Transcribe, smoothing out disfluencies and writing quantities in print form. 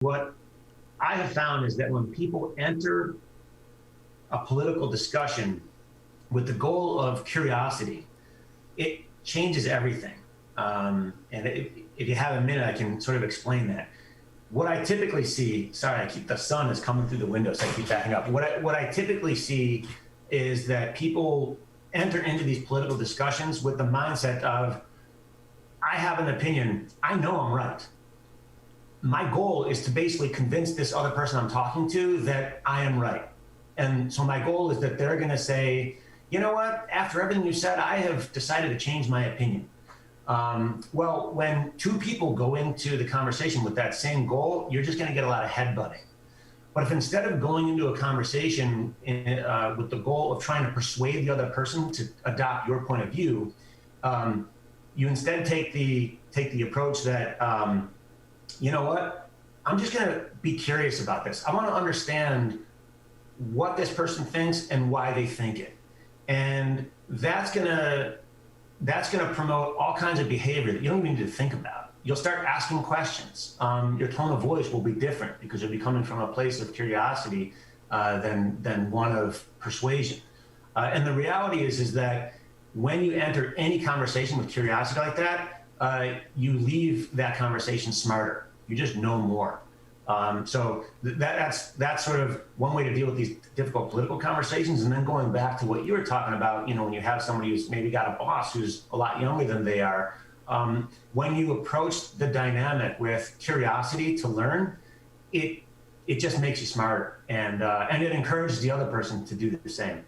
What I have found is that when people enter a political discussion with the goal of curiosity, it changes everything. And if you have a minute, I can sort of explain that. What I typically see, sorry, the sun is coming through the window, so I keep backing up. What I typically see is that people enter into these political discussions with the mindset of, I have an opinion, I know I'm right. My goal is to basically convince this other person I'm talking to that I am right. And so my goal is that they're going to say, you know what, after everything you said, I have decided to change my opinion. Well, when two people go into the conversation with that same goal, you're just going to get a lot of headbutting. But if instead of going into a conversation with the goal of trying to persuade the other person to adopt your point of view, you instead take the approach that, you know what, I'm just going to be curious about this. I want to understand what this person thinks and why they think it. And that's going to promote all kinds of behavior that you don't even need to think about. You'll start asking questions. Your tone of voice will be different because you'll be coming from a place of curiosity than one of persuasion. And the reality is that when you enter any conversation with curiosity like that, you leave that conversation smarter. You just know more. So that's sort of one way to deal with these difficult political conversations. And then going back to what you were talking about, when you have somebody who's maybe got a boss who's a lot younger than they are, when you approach the dynamic with curiosity to learn, it just makes you smarter, and it encourages the other person to do the same.